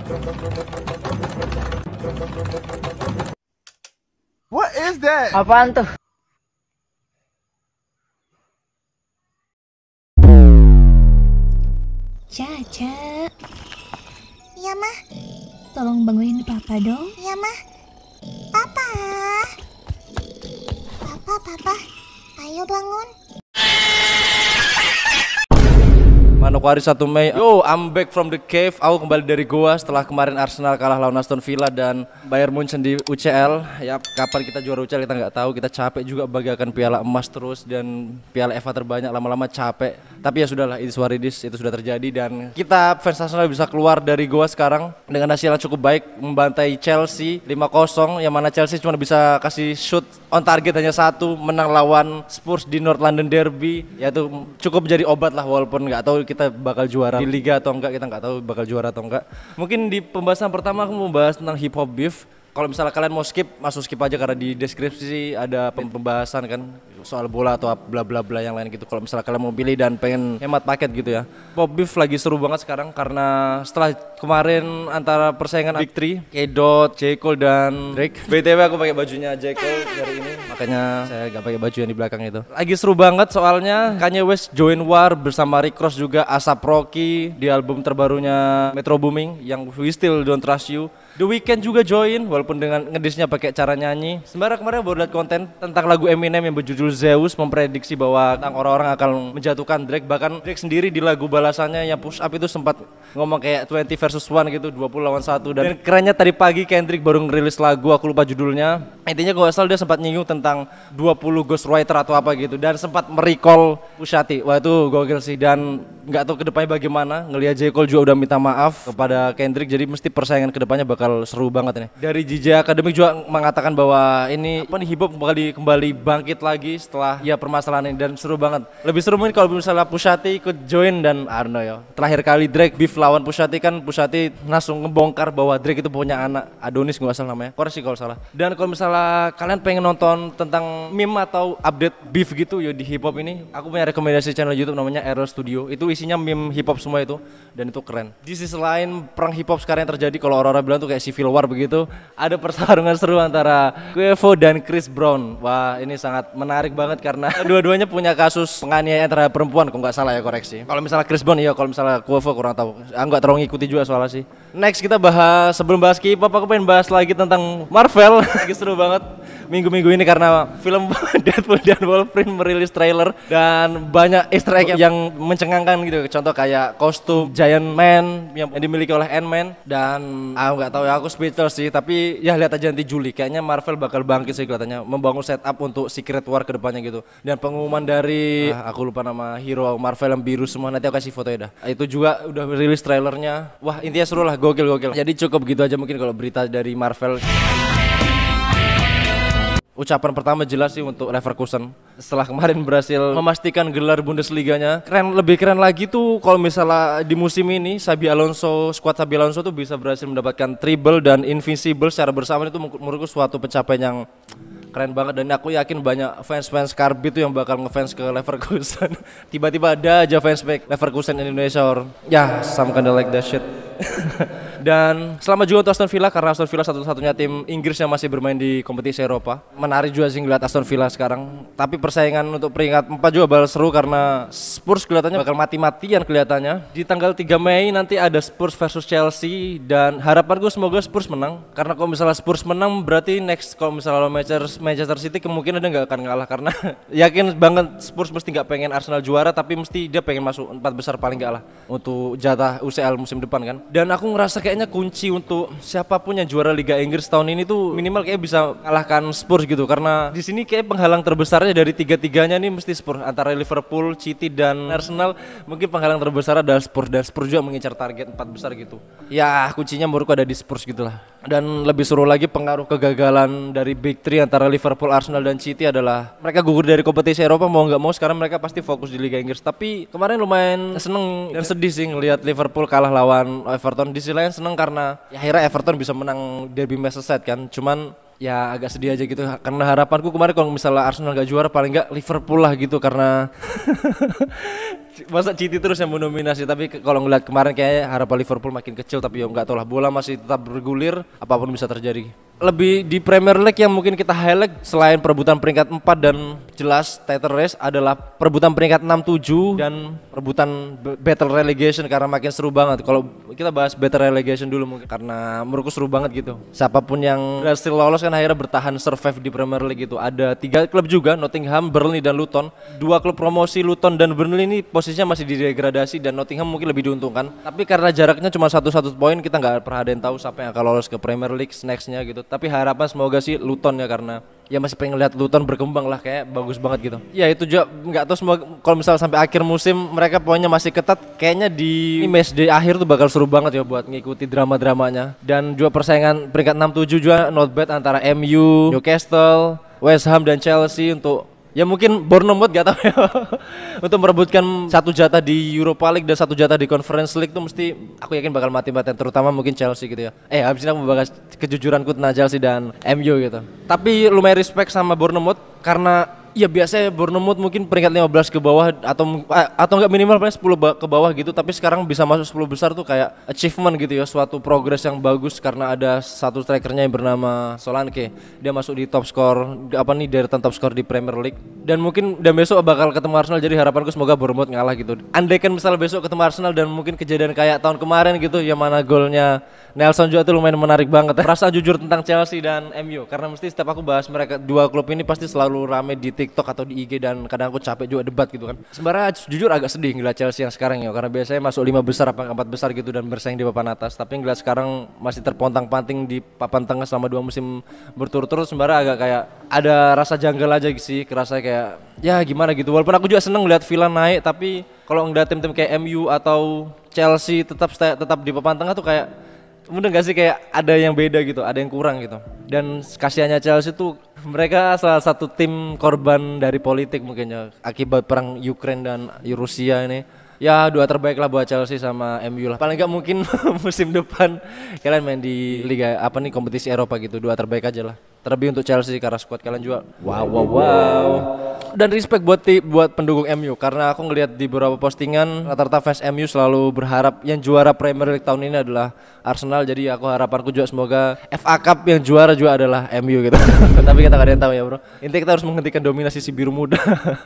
What is that? Apaan tuh? Caca, Iya, Mah. tolong bangunin papa dong. Iya, Mah. Papa. Papa. Ayo bangun. Manokwari 1 Mei. Yo, I'm back from the cave. Aku kembali dari goa setelah kemarin Arsenal kalah lawan Aston Villa dan Bayern Munchen di UCL. Ya, kapan kita juara UCL kita nggak tahu. Kita capek juga bagaikan piala emas terus dan piala FA terbanyak, lama-lama capek. Tapi ya sudahlah, it is what it is. Itu sudah terjadi dan kita fans Arsenal bisa keluar dari goa sekarang dengan hasil yang cukup baik, membantai Chelsea 5-0, yang mana Chelsea cuma bisa kasih shoot on target hanya 1, menang lawan Spurs di North London Derby. Ya itu cukup menjadi obat lah, walaupun nggak tahu kita bakal juara di liga atau enggak, kita nggak tahu bakal juara atau enggak. Mungkin di pembahasan pertama aku mau bahas tentang hip hop beef. Kalau misalnya kalian mau skip, masuk skip aja karena di deskripsi ada pembahasan kan soal bola atau bla bla bla yang lain gitu. Kalau misalnya kalian mau pilih dan pengen hemat paket gitu ya. Pop beef lagi seru banget sekarang karena setelah kemarin antara persaingan Big Three, K-Dot, J. Cole dan Drake. BTW aku pakai bajunya J. Cole hari ini, makanya saya gak pakai baju yang di belakang itu. Lagi seru banget soalnya Kanye West join war bersama Rick Ross juga, A$AP Rocky di album terbarunya Metro Booming yang We Still Don't Trust You. The Weeknd juga join walaupun dengan ngedisnya pakai cara nyanyi. Sebenarnya kemarin baru lihat konten tentang lagu Eminem yang berjudul Zeus memprediksi bahwa orang-orang akan menjatuhkan Drake. Bahkan Drake sendiri di lagu balasannya yang Push Up itu sempat ngomong kayak 20 versus 1 gitu, 20 lawan 1. Dan kerennya tadi pagi Kendrick baru ngerilis lagu, aku lupa judulnya. Intinya kalau asal dia sempat nyinggung tentang 20 ghostwriter atau apa gitu dan sempat merecall Pusha T. Wah itu gokil sih, dan nggak tahu kedepannya bagaimana. Ngelihat J. Cole juga udah minta maaf kepada Kendrick, jadi mesti persaingan kedepannya bakal seru banget nih. Dari JJ Academy juga mengatakan bahwa ini hip hop kembali bangkit lagi setelah ya permasalahan ini, dan seru banget. Lebih seru mungkin kalau misalnya Pusha T ikut join dan I don't know ya. Terakhir kali Drake beef lawan Pusha T kan Pusha T langsung ngebongkar bahwa Drake itu punya anak Adonis nggak salah namanya. Koreksi kalau salah. Dan kalau misalnya kalian pengen nonton tentang meme atau update beef gitu ya di hip hop ini, aku punya rekomendasi channel YouTube namanya Errol Studio. Itu isinya meme hip hop semua itu dan itu keren. Di sisi lain perang hip hop sekarang yang terjadi, kalau orang-orang bilang tuh kayak Civil War begitu, ada pertarungan seru antara Quavo dan Chris Brown. Wah ini sangat menarik banget karena dua-duanya punya kasus penganiayaan terhadap perempuan, kalau nggak salah ya, koreksi. Kalau misalnya Chris Brown iya, kalau misalnya Quavo kurang tahu. Aku nggak terlalu ngikuti juga soalnya sih. Next kita bahas, sebelum bahas K-pop aku pengen bahas lagi tentang Marvel. Lagi seru banget minggu-minggu ini karena film Deadpool dan Wolverine merilis trailer dan banyak easter egg yang mencengangkan gitu. Contoh kayak kostum Giant Man yang dimiliki oleh Ant-Man, dan aku nggak tahu ya, aku speechless sih. Tapi ya lihat aja nanti Juli, kayaknya Marvel bakal bangkit sih kelihatannya, membangun setup untuk Secret War kedepannya gitu. Dan pengumuman dari aku lupa nama hero Marvel yang biru semua, nanti aku kasih fotonya dah. Itu juga udah rilis trailernya. Wah intinya seru lah, gokil. Jadi cukup gitu aja mungkin kalau berita dari Marvel. Ucapan pertama jelas sih untuk Leverkusen setelah kemarin berhasil memastikan gelar Bundesliga-nya. Lebih keren lagi tuh kalau misalnya di musim ini skuad Xabi Alonso tuh bisa berhasil mendapatkan treble dan invincible secara bersama. Itu menurutku suatu pencapaian yang keren banget, dan aku yakin banyak fans Karbi tuh yang bakal ngefans ke Leverkusen. Tiba-tiba ada aja fans back Leverkusen Indonesia or ya some kinda like that shit. Dan selamat juga untuk Aston Villa karena Aston Villa satu-satunya tim Inggris yang masih bermain di kompetisi Eropa. Menarik juga sih ngeliat Aston Villa sekarang. Tapi persaingan untuk peringkat 4 juga bakal seru karena Spurs kelihatannya bakal mati-matian kelihatannya. Di tanggal 3 Mei nanti ada Spurs versus Chelsea, dan harapanku semoga Spurs menang. Karena kalau misalnya Spurs menang berarti next kalau misalnya Manchester City kemungkinan dia nggak akan kalah, karena yakin banget Spurs mesti nggak pengen Arsenal juara, tapi mesti dia pengen masuk 4 besar paling nggak lah untuk jatah UCL musim depan kan. Dan aku ngerasa kayaknya kunci untuk siapapun yang juara Liga Inggris tahun ini tuh minimal kayak bisa kalahkan Spurs gitu, karena di sini kayak penghalang terbesarnya dari tiga-tiganya nih mesti Spurs, antara Liverpool, City dan Arsenal. Mungkin penghalang terbesar adalah Spurs, dan Spurs juga mengincar target 4 besar gitu. Ya kuncinya menurutku ada di Spurs gitulah. Dan lebih seru lagi pengaruh kegagalan dari Big Three antara Liverpool, Arsenal dan City adalah mereka gugur dari kompetisi Eropa mau nggak mau. Sekarang mereka pasti fokus di Liga Inggris. Tapi kemarin lumayan seneng dan sedih sih ngelihat Liverpool kalah lawan Everton. Di sisi lain seneng karena ya akhirnya Everton bisa menang Derby Merseyside kan. Cuman ya agak sedih aja gitu karena harapanku kemarin kalau misalnya Arsenal gak juara paling gak Liverpool lah gitu, karena Masa City terus yang mendominasi, tapi kalau ngeliat kemarin kayaknya harapan Liverpool makin kecil, tapi ya nggak tahu lah, bola masih tetap bergulir, apapun bisa terjadi. Lebih di Premier League yang mungkin kita highlight selain perebutan peringkat 4 dan jelas title race adalah perebutan peringkat 6, 7 dan perebutan battle relegation karena makin seru banget. Kalau kita bahas battle relegation dulu mungkin karena menurutku seru banget gitu. Siapapun yang berhasil lolos kan akhirnya bertahan survive di Premier League itu. Ada 3 klub juga, Nottingham, Burnley dan Luton. 2 klub promosi, Luton dan Burnley ini posisinya masih di degradasi dan Nottingham mungkin lebih diuntungkan. Tapi karena jaraknya cuma satu poin, kita nggak pernah ada yang tahu siapa yang akan lolos ke Premier League nextnya gitu. Tapi harapan semoga sih Luton ya, karena ya masih pengen lihat Luton berkembang lah, kayak bagus banget gitu. Ya itu juga nggak tahu, semoga kalau misalnya sampai akhir musim mereka poinnya masih ketat, kayaknya di match day akhir tuh bakal seru banget ya buat ngikuti drama-dramanya. Dan juga persaingan peringkat 6, 7 juga not bad antara MU, Newcastle, West Ham dan Chelsea untuk ya mungkin Bournemouth gak tahu ya untuk merebutkan 1 jatah di Europa League dan 1 jatah di Conference League tuh mesti aku yakin bakal mati-matian, terutama mungkin Chelsea gitu ya. Habis ini aku membahas kejujuranku tentang Chelsea dan MU gitu. Tapi lumayan respect sama Bournemouth karena ya biasanya Bournemouth mungkin peringkat 15 ke bawah atau enggak minimal paling 10 ke bawah gitu, tapi sekarang bisa masuk 10 besar tuh kayak achievement gitu ya, suatu progres yang bagus karena ada satu strikernya yang bernama Solanke. Dia masuk di top skor deretan top skor di Premier League. Dan besok bakal ketemu Arsenal, jadi harapanku semoga Bournemouth ngalah gitu. Andai kan misalnya besok ketemu Arsenal dan mungkin kejadian kayak tahun kemarin gitu, yang mana golnya Nelson juga tuh lumayan menarik banget. Perasaan jujur tentang Chelsea dan MU karena mesti setiap aku bahas mereka 2 klub ini pasti selalu rame di TikTok atau di IG dan kadang aku capek juga debat gitu kan. Sebenarnya jujur agak sedih ngeliat Chelsea yang sekarang ya, karena biasanya masuk 5 besar apa 4 besar gitu dan bersaing di papan atas, tapi ngeliat sekarang masih terpontang-panting di papan tengah selama 2 musim berturut-turut. Sebenarnya agak kayak ada rasa janggal aja sih, kerasa kayak ya gimana gitu. Walaupun aku juga seneng ngeliat Villa naik, tapi kalau ngeliat tim-tim kayak MU atau Chelsea tetap di papan tengah tuh kayak bener gak sih, kayak ada yang beda gitu, ada yang kurang gitu. Dan kasihannya Chelsea tuh mereka salah satu tim korban dari politik mungkin ya, akibat perang Ukraine dan Rusia ini. Ya 2 terbaik lah buat Chelsea sama MU lah. Paling gak mungkin musim depan kalian main di liga kompetisi Eropa gitu, 2 terbaik aja lah. Terlebih untuk Chelsea karena squad kalian juga wow. Dan respect buat pendukung MU karena aku ngelihat di beberapa postingan rata-rata fans MU selalu berharap yang juara Premier League tahun ini adalah Arsenal. Jadi harapanku juga semoga FA Cup yang juara juga adalah MU gitu. Tapi kita gak ada yang tahu ya bro. Intinya kita harus menghentikan dominasi si biru muda.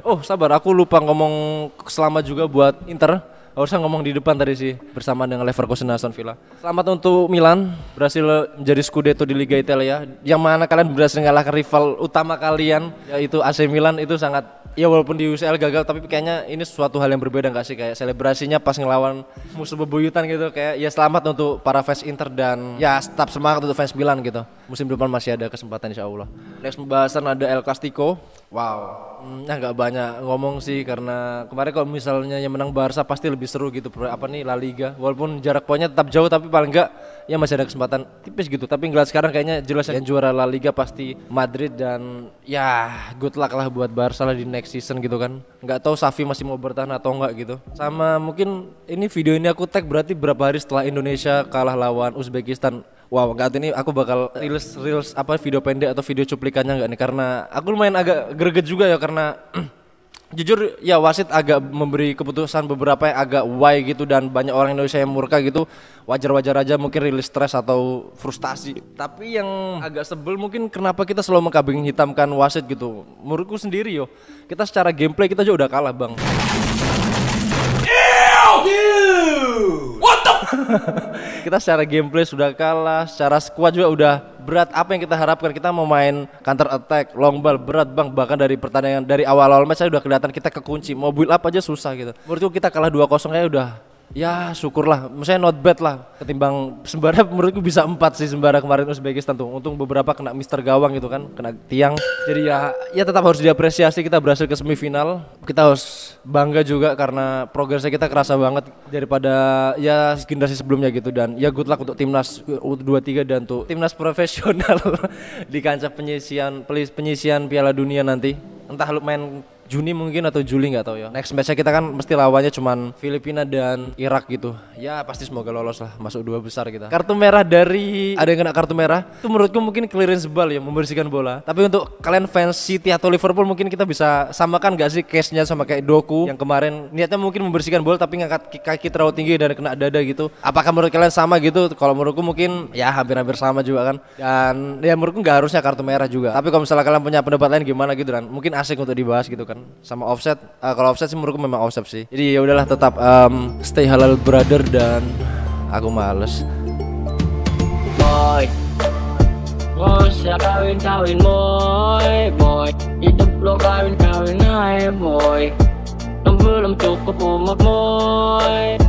Oh sabar, aku lupa ngomong selamat juga buat Inter. Harusnya ngomong di depan tadi sih, bersama dengan Leverkusen dan Aston Villa. Selamat untuk Milan, berhasil menjadi Scudetto di Liga Italia, yang mana kalian berhasil ngalahkan rival utama kalian, yaitu AC Milan. Itu sangat, ya walaupun di UCL gagal, tapi kayaknya ini suatu hal yang berbeda gak sih? Kayak selebrasinya pas ngelawan musuh bebuyutan gitu, kayak ya selamat untuk para fans Inter dan ya tetap semangat untuk fans Milan gitu. Musim depan masih ada kesempatan insya Allah. Next pembahasan ada El Clasico. Wow. Nggak banyak ngomong sih karena kemarin kalau misalnya yang menang Barca pasti lebih seru gitu La Liga, walaupun jarak poinnya tetap jauh tapi paling enggak ya masih ada kesempatan tipis gitu. Tapi ngeliat sekarang kayaknya jelas yang juara La Liga pasti Madrid dan ya good luck lah buat Barca lah di next season gitu kan. Nggak tahu Xavi masih mau bertahan atau enggak gitu. Sama mungkin video ini aku tag berarti berapa hari setelah Indonesia kalah lawan Uzbekistan. Wow, enggak, ini aku bakal reels video pendek atau video cuplikannya enggak nih, karena aku lumayan agak greget juga ya karena jujur ya wasit agak memberi keputusan beberapa yang agak why gitu dan banyak orang Indonesia yang murka gitu. Wajar-wajar aja mungkin rilis stres atau frustasi. Tapi yang agak sebel mungkin kenapa kita selalu mengkambing hitamkan wasit gitu. Menurutku sendiri kita secara gameplay kita juga udah kalah, Bang. Kita secara gameplay sudah kalah, secara squad juga udah berat. Apa yang kita harapkan? Kita mau main counter attack, long ball, berat Bang. Bahkan dari pertandingan, dari awal-awal match saya udah kelihatan kita kekunci. Mau build up aja susah gitu. Menurutku kita kalah 2-0 kayak udah ya syukurlah, maksudnya not bad lah ketimbang Sembara. Menurutku bisa 4 sih Sembara kemarin Uzbekistan tuh. Untung beberapa kena Mister Gawang gitu kan, kena tiang. Jadi ya tetap harus diapresiasi, kita berhasil ke semifinal. Kita harus bangga juga karena progresnya kita kerasa banget daripada ya generasi sebelumnya gitu. Dan ya good luck untuk timnas U23 dan untuk timnas profesional di kancah penyisian Piala Dunia nanti. Entah lu main Juni mungkin atau Juli nggak tahu ya. Next matchnya kita kan mesti lawannya cuman Filipina dan Irak gitu. Ya pasti semoga lolos lah, masuk 2 besar kita. Kartu merah dari ada yang kena kartu merah itu menurutku mungkin clearance ball ya, membersihkan bola. Tapi untuk kalian fans City atau Liverpool mungkin kita bisa samakan gak sih case-nya sama kayak Doku yang kemarin niatnya mungkin membersihkan bola tapi ngangkat kaki terlalu tinggi dan kena dada gitu. Apakah menurut kalian sama gitu? Kalau menurutku mungkin ya hampir-hampir sama juga kan. Dan ya menurutku nggak harusnya kartu merah juga. Tapi kalau misalnya kalian punya pendapat lain gimana gitu dan mungkin asik untuk dibahas gitu kan. Sama offset, kalau offset sih menurutku memang offset sih. Jadi ya udahlah tetap stay halal brother dan aku males. Boy, saya kawin boy. Hidup lo kawin aja boy. Belum cukup umur boy.